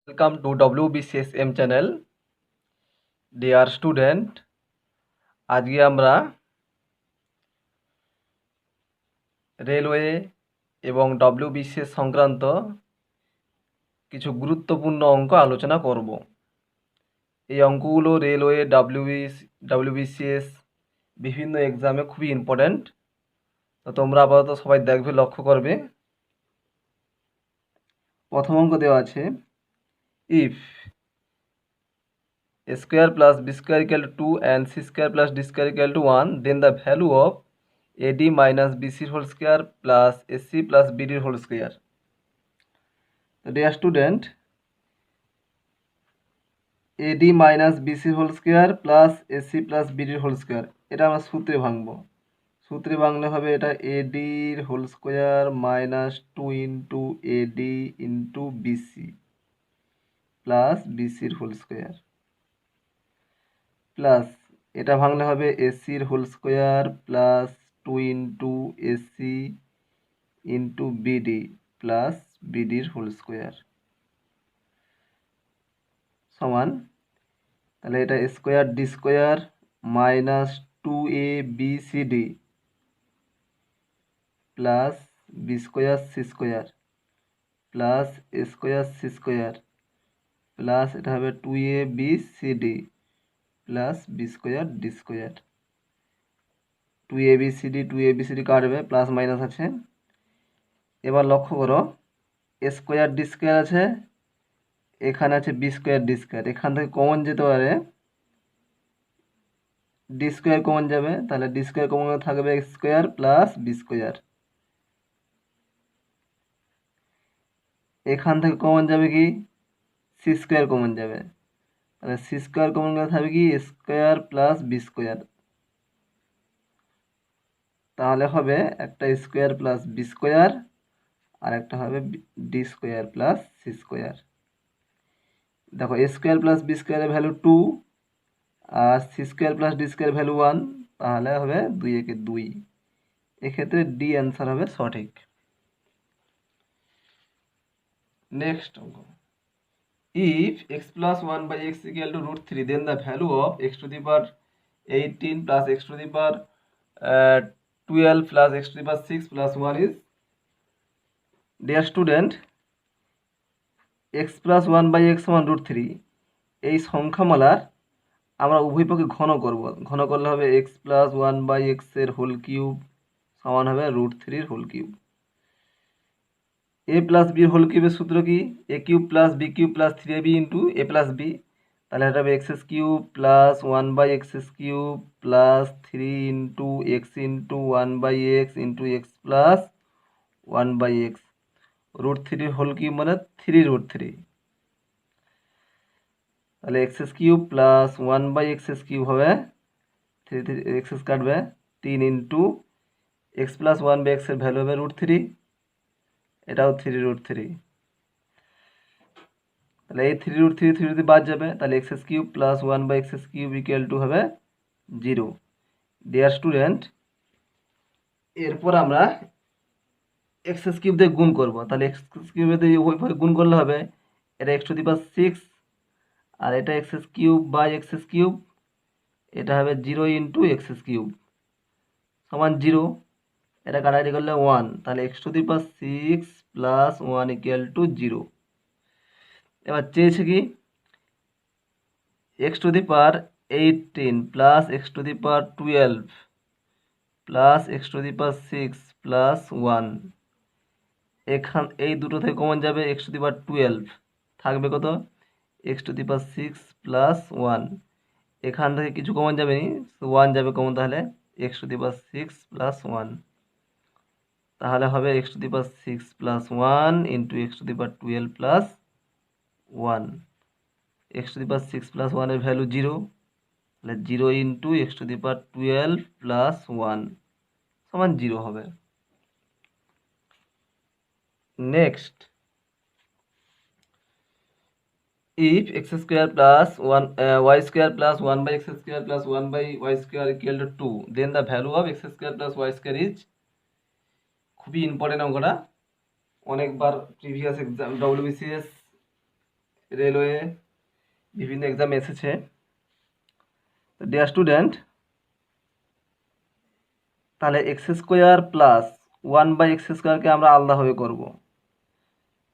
Welcome to WBCSM channel. Dear student, আজকে আমরা railway এবং WBCS সংক্রান্ত কিছু গুরুত্বপূর্ণ অঙ্ক আলোচনা করব। এই অঙ্কগুলো রেলওয়ে WBCS বিভিন্ন এক্সামে খুবই ইম্পর্ট্যান্ট। তো তোমরা আপাতত সবাই দেখবে, লক্ষ্য করবে। প্রথম অঙ্ক দেওয়া আছে, if a square plus b square equal to 2 and c square plus d square equal to 1, then the value of AD minus BC whole square plus AC plus BD whole square. So dear student, AD minus BC whole square plus AC plus BD whole square, এটা আমরা সূত্রে ভাঙবো। সূত্রে ভাঙলে হবে এটা AD whole square minus 2 into AD into BC plus BCর whole square plus এটা ভাঙলে হবে এসির whole square plus 2 into AC into BD plus বিডির হোল স্কোয়ার সমান, তাহলে এটা square D square minus 2ABCD plus B square C square plus A square C square plus এটা হবে 2ABCD plus B square D square. 2ABCD কাটবে, plus minus আছে। এবার লক্ষ্য করো, এ স্কোয়ার ডি স্কোয়ার আছে, এখানে আছে বি স্কোয়ার ডি স্কোয়ার, এখান থেকে কমন যেতে পারে, ডি স্কোয়ার কমন যাবে, তাহলে ডি স্কোয়ার কমন থাকবে X square plus B square. এখান থেকে কমন যাবে কি, সি স্কোয়ার কমন যাবে, তাহলে সি স্কোয়ার কমন গেলে থাকবে কি স্কোয়ার প্লাস বি স্কোয়ার। তাহলে হবে একটা স্কোয়ার প্লাস বি স্কোয়ার আর একটা হবে D square plus C square. দেখো এ স্কোয়ার প্লাস বি স্কোয়ারের ভ্যালু 2 আর C square plus D square value 1, তাহলে হবে 2 একে 2। এক্ষেত্রে ডি অ্যান্সার হবে সঠিক। নেক্সট অঙ্ক, if x plus 1 by x equal to root 3, then the value of x to the power 18 plus x to the power 12 plus x to the power 6 plus 1 is, dear student, x plus 1 by x সমান root 3, এই সংখ্যামালার আমরা উভয় পক্ষে ঘন করব। ঘন করলে হবে x প্লাস 1 বাই এক্স এর হোল কিউব সমান হবে root 3 whole cube. A plus বির হোল কিউবের সূত্র কি, A cube plus B cube plus 3ab into A plus B, তাহলে এটা হবে x cube plus 1 by x cube plus 3 into x into 1 by x into x plus 1 by x. Root 3 whole cube মানে 3 root 3, তাহলে x cube plus 1 by x cube হবে 3 x কাটবে 3 into x plus 1 by এক্সের value হবে root 3, এটাও 3 root 3, তাহলে এই 3 root 3 3 যদি বাদ যাবে, তাহলে x cube plus 1 by x cube equal to হবে 0। ডিয়ার স্টুডেন্ট, এরপর আমরা এক্স কিউব দিয়ে গুণ করব। তাহলে এক্স কিউব দিয়ে ওইভাবে গুণ করলে হবে এটা এক্স টু দি পাওয়ার 6 আর এটা X cube by x cube, এটা হবে 0 ইন্টু এক্স কিউব সমান 0, এটা কাটাকাটি করলে 1, তাহলে x to the power 6 plus 1 equal to 0। এবার চেয়েছে কি x to the power 18 plus x to the power 12 plus x to the power 6 plus 1, এখান এই দুটো থেকে কমন যাবে এক্স টু দি পাওয়ার 12, থাকবে কত x to the power 6 plus 1, এখান থেকে কিছু কমন যাবে নি, 1 যাবে কমন, তাহলে x to the power 6 plus 1, তাহলে হবে x to the power 6 plus 1 into x to the power 12 plus 1। X to the power 6 plus 1 এর ভ্যালু 0, তাহলে 0 into x to the power 12 plus 1 সমান 0 হবে। Next, if x square plus 1 y square plus 1 by x square plus 1 by y square equal to 2, then the value of x square plus y square is, খুবই important অঙ্কটা, অনেকবার previous exam WBCS railway বিভিন্ন exam এসেছে। তো deer student, তাহলে x square plus 1/x² আমরা আলাদাভাবে করব,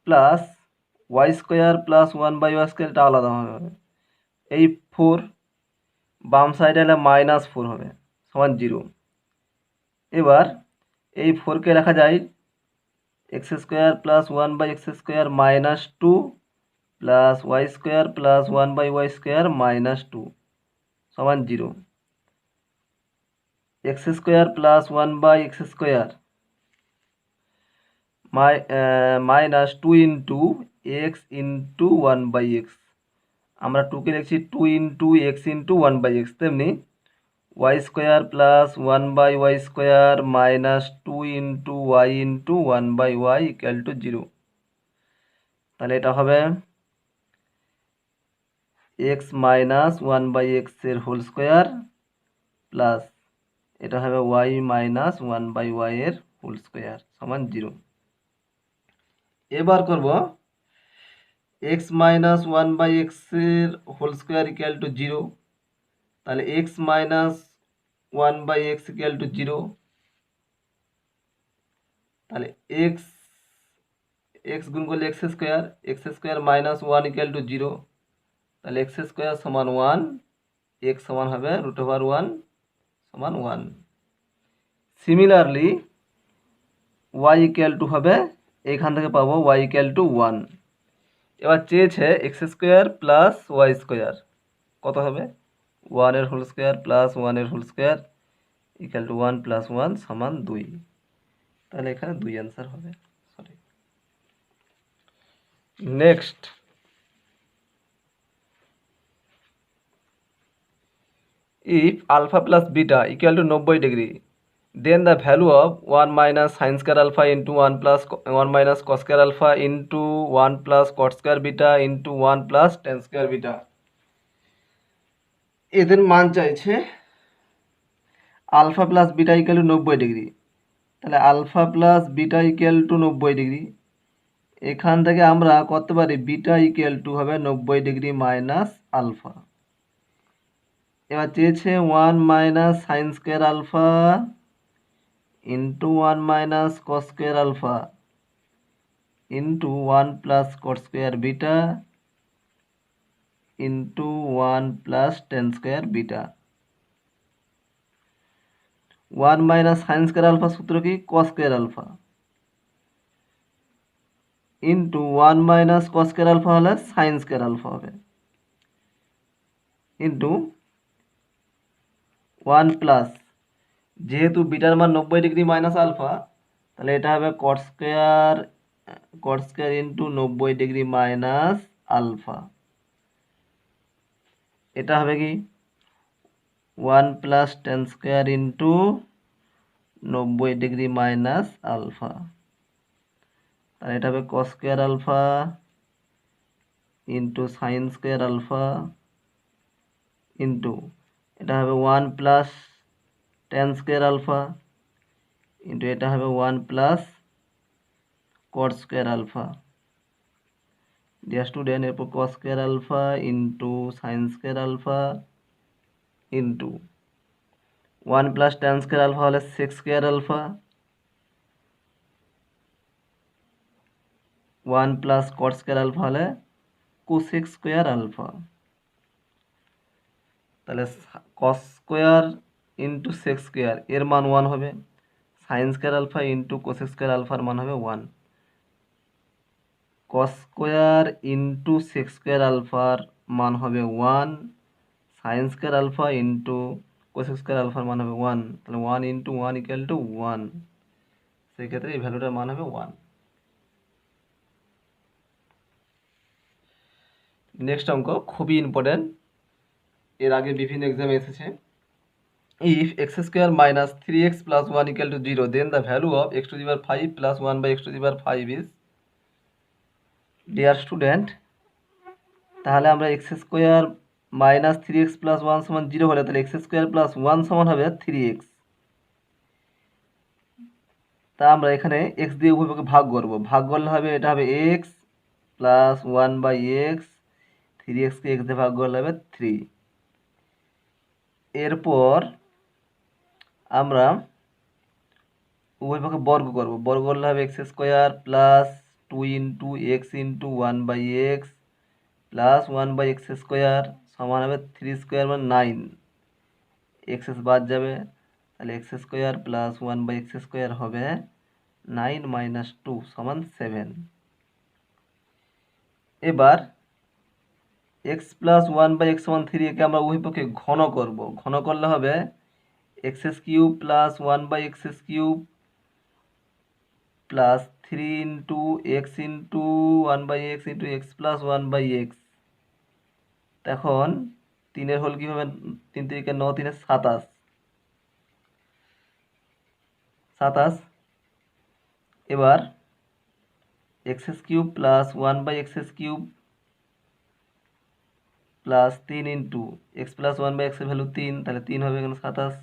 plus Y square plus 1/y² এটা আলাদাভাবে হবে। এই 4 বাম সাইডে হলে -4 হবে সমান 0। এবার এই 4কে লেখা যায় x² plus 1/x² -2 plus y² plus 1/y² -2 সমান 0। x² plus 1/x² -2 into x into 1/x, আমরা 2কে লিখছি 2 ইন্টু এক্স ইন্টু 1/x, তেমনি y² plus 1/y² -2 into y into 1/y equal to 0। তাহলে এটা হবে x মাইনাস 1/x এর হোল স্কোয়ার প্লাস এটা হবে y মাইনাস 1/y এর হোল স্কোয়ার সমান 0। এবার করব x মাইনাস 1/x এর হোল স্কোয়ার ইকুয়াল টু 0, তাহলে x minus 1/x equal to 0, তাহলে x গুণ করলে x² মাইনাস 1 ইকুয়াল টু 0, তাহলে x² সমান 1, x সমান হবে √1 সমান 1। সিমিলারলি y ইকুয়াল টু হবে, এখান থেকে পাবো y ইকুয়াল টু 1। এবার চেয়েছে x² প্লাস y² কত হবে, 1 এর হোল স্কোয়ার প্লাস 1 এর whole square equal to 1 plus 1 সমান 2, তাহলে এখানে 2 অ্যান্সার হবে সঠিক। Next, if alpha plus beta equal to 90 degree, then the value of 1 minus sin square alpha into 1 minus cos square alpha into 1 plus cot square beta into 1 plus tan square beta, এদের মান চাইছে alpha plus beta equal to 90 degree. তাহলে alpha plus beta equal to 90 degree, এখান থেকে আমরা করতে পারি beta equal to হবে 90 ডিগ্রি মাইনাস আলফা। এবার চেয়েছে 1 minus sine square alpha into 1 minus cos square alpha into 1 plus cot square beta into 1 plus tan square beta. 1 minus sine square alpha সূত্র কি, cos square alpha into 1 minus cos square alpha হলে sine square alpha হবে into 1 plus, যেহেতু বিটার মান 90 degree minus alpha, তাহলে এটা হবে cot square into 90 degree minus alpha, এটা হবে কি 1 plus tan square into 90 degree minus alpha, তাহলে এটা হবে cos square alpha into sine square alpha into এটা হবে 1 plus tan square alpha into এটা হবে 1 plus cot square alpha. Dear student, এরপর cos square alpha into sine square alpha into 1 plus tan square alpha হলে sec square alpha, 1 plus cot square alpha হলে cosec square alpha. তাহলে cos square into sec square এর মান 1 হবে, sine square alpha into cosec square আলফার মান হবে 1, cos square into sec square আলফার মান হবে 1, sine square alpha into cosec square আলফার মান হবে 1, তাহলে 1 ইন্টু 1 ইকুয়াল টু 1, সেক্ষেত্রে এই ভ্যালুটার মান হবে 1। নেক্সট অঙ্ক খুবই ইম্পর্টেন্ট, এর আগে বিভিন্ন এক্সামে এসেছে। If x² minus 3x plus 1 equal to 0, then the value of x⁵ plus 1/x⁵ is. Dear student, তাহলে আমরা x² মাইনাস 3x প্লাস 1 সমান 0 হলে তাহলে x² প্লাস 1 সমান হবে 3x, তা আমরা এখানে x দিয়ে উভয়কে ভাগ করব, ভাগ করলে হবে এটা হবে x প্লাস 1/x 3x কে x দিয়ে ভাগ করলে হবে 3। এরপর আমরা উভয় পক্ষে বর্গ করব। বর্গ করলে হবে x square plus 2 into x into 1/x plus 1/x square সমান হবে 3 স্কোয়ার মানে 9। এক্স বাদ যাবে, তাহলে x square plus 1/x square হবে 9 মাইনাস 2 সমান 7। এবার এক্স প্লাস 1/x সমান 3 একে আমরা উভয় পক্ষে ঘন করব। ঘন করলে হবে x cube plus 1/x cube plus 3 into x into 1/x into x plus 1/x। এখন 3-এর হোল কি হবে? 3 3 9, 3 27। 27। এবার x cube plus 1/x cube plus 3 into x plus 1/x এর ভ্যালু 3, তাহলে 3 হবে এখানে 27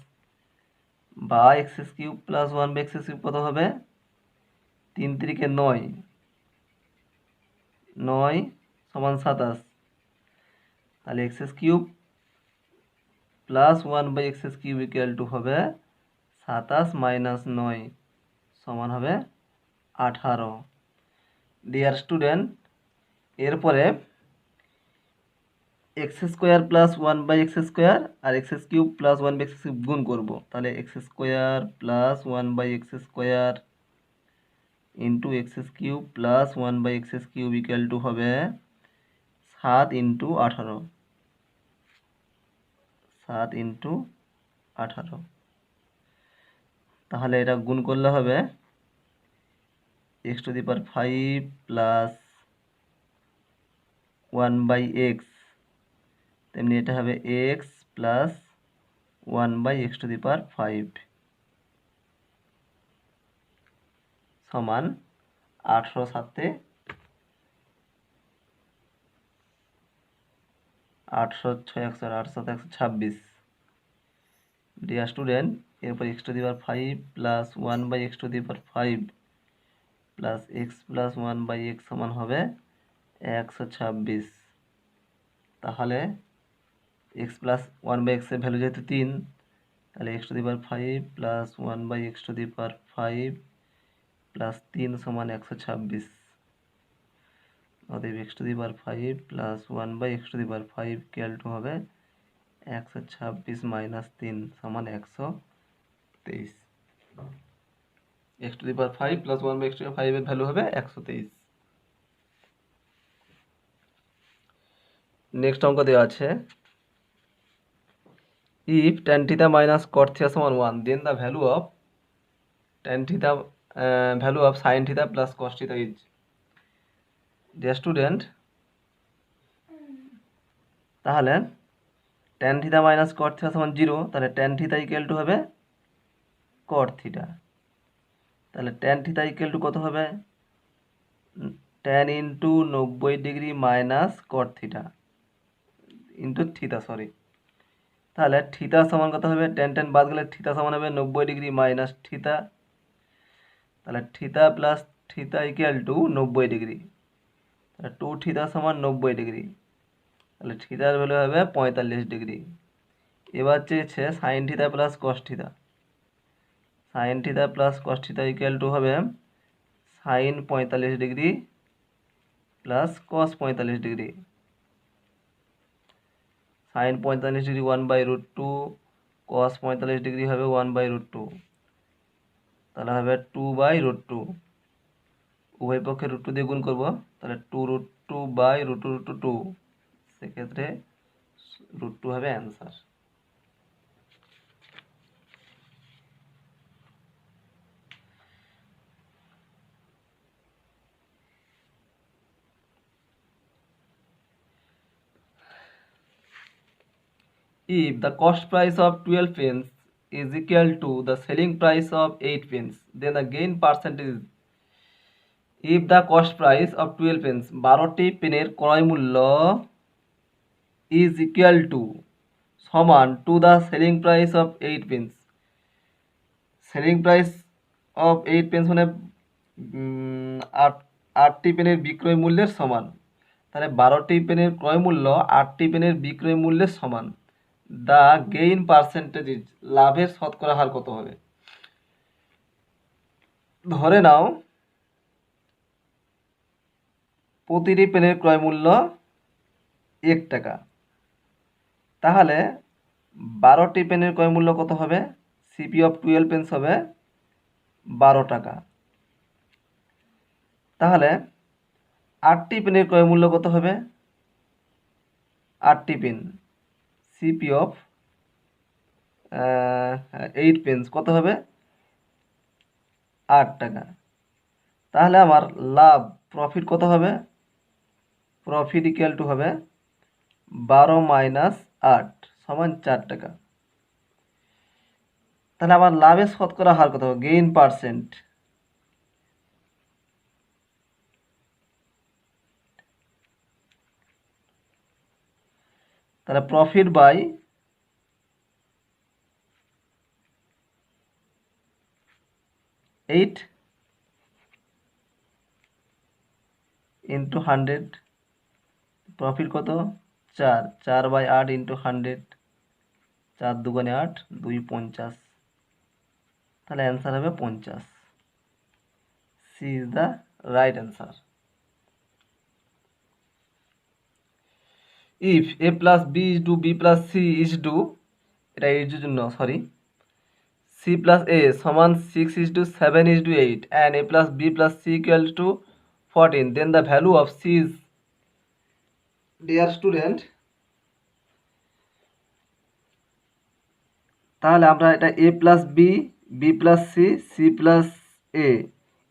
বা x cube plus 1/x cube কত হবে? 3 3 9, 9 সমান 27। তাহলে x cube plus 1/x cube equal to হবে 27 মাইনাস 9 সমান হবে 18। ডিয়ার স্টুডেন্ট, এরপরে x square plus 1/x square আর x cube plus 1/x cube গুণ করব। তাহলে x square plus 1/x square into x cube plus 1/x cube equal to হবে 7 into 18। 7 into 18। তাহলে এটা গুণ করলে হবে x to the power 5 plus 1/x, তেমনি এটা হবে x plus 1/x to the power 5 সমান 18 সাথে 800 6 108 7 126। ডিয়ার স্টুডেন্ট, এরপর x to the power 5 plus 1/x to the power 5 plus x plus 1/x সমান হবে 126। তাহলে এক্স প্লাস 1/x এর ভ্যালু যেহেতু 3, তাহলে x to the power 5 plus 1/x to the power 5 plus 3 সমান 126। অতএব x to the power 5 plus 1/x to the power 5 equal to হবে 126 minus 3 সমান 123। X to the power 5 plus 1/x to the power 5 এর value হবে 123। Next অঙ্ক দেওয়া আছে, if tan theta minus cot theta সমান 1 then the value of tan theta value of sin theta plus cos theta is। dear student, তাহলে tan theta minus cot theta সমান 0, তাহলে tan theta equal to হবে cot theta। তাহলে tan theta equal to কত হবে? tan into 90 degree minus cot theta into theta, sorry. তাহলে theta সমান কত হবে? tan tan বাদ গেলে থিটা সমান হবে 90 ডিগ্রি মাইনাস থিটা। তাহলে theta plus theta equal to 90 degree. তাহলে 2 থিটা সমান 90 ডিগ্রি। তাহলে থিটার ভ্যালু হবে 45 ডিগ্রি। এবার চেয়েছে sine theta plus cos theta. Sine theta plus cos theta equal to হবে sine 45 degree plus cos 45 degree. Sine 45 degree 1/√2, cos 45 degree হবে 1/√2, তাহলে হবে 2/√2। উভয় পক্ষে √2 দিয়ে গুণ করব, তাহলে 2√2/√2, সেক্ষেত্রে √2 হবে answer. If the cost price of 12 pence is equal to the selling price of 8 pence, then the gain percentage is। If the cost price of 12 pence 12টি পেনের ক্রয় মূল্য is equal to সমান to the selling price of 8 pence। selling price of 8 pence মানে 8টি পেনের বিক্রয় মূল্যের সমান। তা তাহলে 12টি পেনের ক্রয় মূল্য 8টি পেনের বিক্রয় মূল্যের সমান। দ্য গেইন পার্সেন্টেজ ইজ, লাভের শতকরা হার কত হবে? ধরে নাও প্রতিটি পেনের ক্রয় মূল্য 1 টাকা, তাহলে 12টি পেনের ক্রয় মূল্য কত হবে? সিপি অফ 12 পেন্স হবে 12 টাকা। তাহলে 8টি পেনের ক্রয় মূল্য কত হবে? 8টি পেন, সিপি অফ 8 পেন্স কত হবে? 8 টাকা। তাহলে আমার লাভ প্রফিট কত হবে? প্রফিট ইকুয়াল টু হবে 12 মাইনাস 8 সমান 4 টাকা। তাহলে আমার লাভের শতকরা হার কত হবে? Gain percent. তাহলে প্রফিট বাই 8 ইন্টু 100, প্রফিট কত? 4, 4 বাই 8 ইন্টু 100, 4 দুগুণে 8, 2 50। তাহলে অ্যান্সার হবে 50। C is the right answer. If A plus B is to B plus C is to, এটা ইজ জন্য সরি, সি প্লাস এ সমান 6 is to 7 is to 8 and A plus B plus C equal to 14, then the value of C is, dear student, তাহলে আমরা এটা A plus B, B plus C, C plus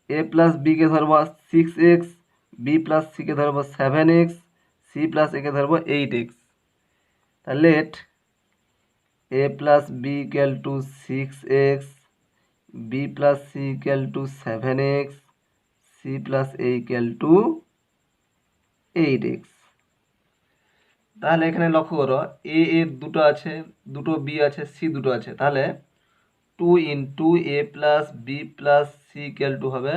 A plus বিকে ধরবো 6x, B plus সিকে ধরবো 7x, C plus একে ধরবো 8x। তাহলে let A plus B equal to 6x, B plus C equal to 7x, C plus A equal to 8x। তাহলে এখানে লক্ষ্য করো এ দুটো আছে, দুটো বি আছে, সি দুটো আছে, তাহলে 2 into A plus B plus C equal to হবে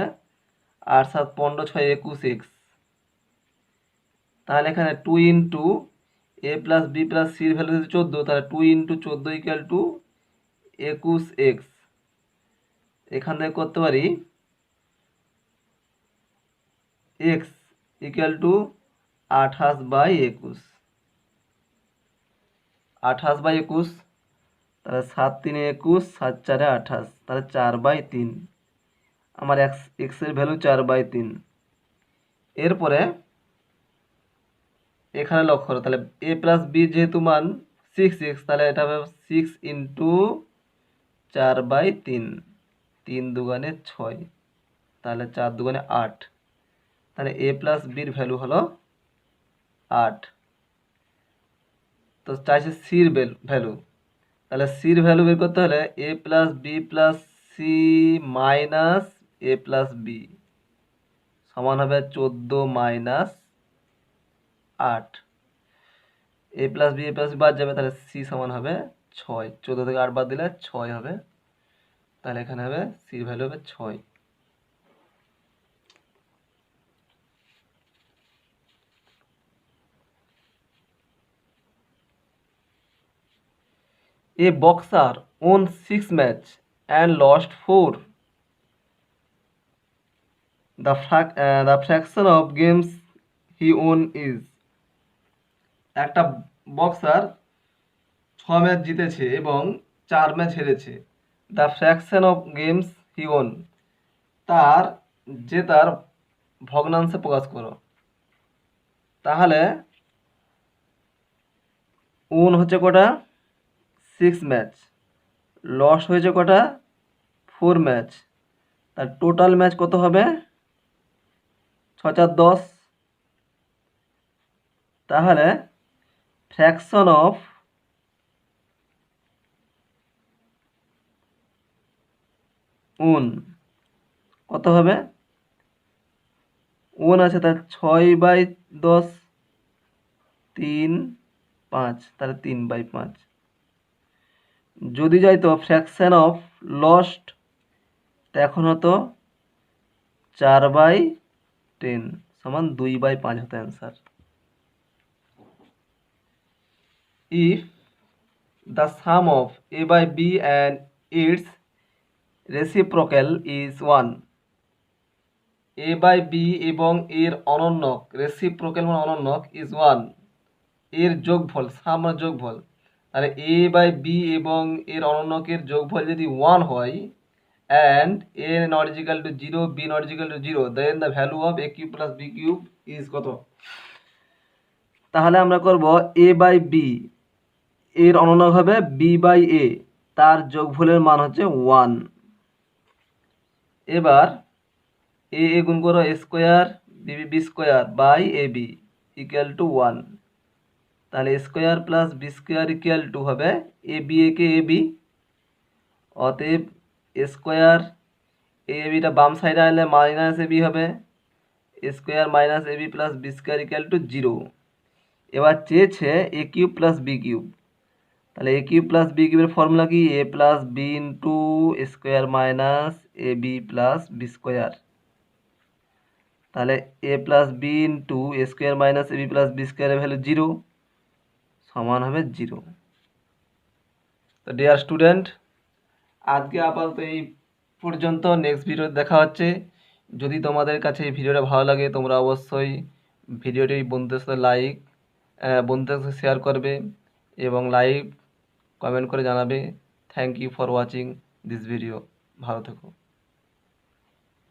8 7 15 6 21x। তাহলে এখানে 2 into A plus B plus সির ভ্যালু 14, তাহলে 2 ইন্টু 14 ইকুয়াল টু 21x। এখান থেকে করতে পারি x equal to 28 by 21, 28 by 21, তাহলে 7 3 21, 7 4 28, তাহলে 4 বাই 3, আমার এক্স এর ভ্যালু 4 বাই 3। এরপরে এখানে লক্ষ্য করো, তাহলে এ প্লাস বি যেহেতু মান 6x, তাহলে এটা হবে 6 ইন্টু 4 বাই 3, 3 দুগুণে 6, তাহলে 4 দুগুণে 8, তাহলে এ প্লাস বির ভ্যালু হলো 8। তো চাইছে সির ভ্যালু, তাহলে সির ভ্যালু বের করতে হলে A plus B plus C minus A plus B সমান হবে 14 মাইনাস 8। এ প্লাস বি বাদ যাবে, তাহলে সি সমান হবে 6, 14 থেকে 8 বাদ দিলে 6 হবে, তাহলে এখানে হবে সির ভ্যালু হবে 6। A boxer won 6 match and lost 4. The fraction of games he won is, একটা বক্সার 6 ম্যাচ জিতেছে এবং 4 ম্যাচ হেরেছে। The fraction of games he won, তার জেতার ভগ্নাংশে প্রকাশ করো। তাহলে ওন হচ্ছে কটা? 6 ম্যাচ, লস হয়েছে কটা? 4 ম্যাচ, তার টোটাল ম্যাচ কত হবে? 6 4 10। তাহলে ফ্র্যাকশন অফ ওন কত হবে? ওন আছে তার 6 বাই 10, 3 5, তাহলে 3 বাই 5। যদি যাইতো ফ্র্যাকশন অফ লস্ট, এখন হতো 4 বাই 10 সমান 2 বাই 5 হতো answer. if the sum of a by b and its reciprocal is 1, a by b এবং এর অনন্যক, রেসিপ্রোকাল মানে অনন্যক, ইজ 1, এর যোগফল, সাম মানে যোগফল, তাহলে a বাই বি এবং এর অনন্যকের যোগফল যদি 1 হয় and a not is equal to 0, b not is equal to 0, then the value of a cube plus b cube is কত? তাহলে আমরা করব a বাই বি এর অনন্যক হবে b বাই a, তার যোগফলের মান হচ্ছে 1। এবার a গুণ করো a square b square by A B equal to 1, তাহলে a square plus B square equal to হবে এ বি একে এ বি, অতএব এ স্কোয়ার এ বিটা বাম সাইডে আনলে মাইনাস এ বি হবে, A square minus A B plus B square equal to 0। এবার চেয়েছে A cube plus B cube, তাহলে এ কিউব প্লাস বি কিউবের ফর্মুলা কি? A plus B into square minus A B plus B square, তাহলে A plus B into square minus A B plus B স্কোয়ারের value 0 সমান হবে 0। তো dear student, আজকে আপাতত এই পর্যন্ত, নেক্সট ভিডিও দেখা হচ্ছে। যদি তোমাদের কাছে এই ভিডিওটা ভালো লাগে তোমরা অবশ্যই ভিডিওটি বন্ধুদের সাথে শেয়ার করবে এবং লাইক কমেন্ট করে জানাবে। Thank you for watching this video. ভালো থেকো।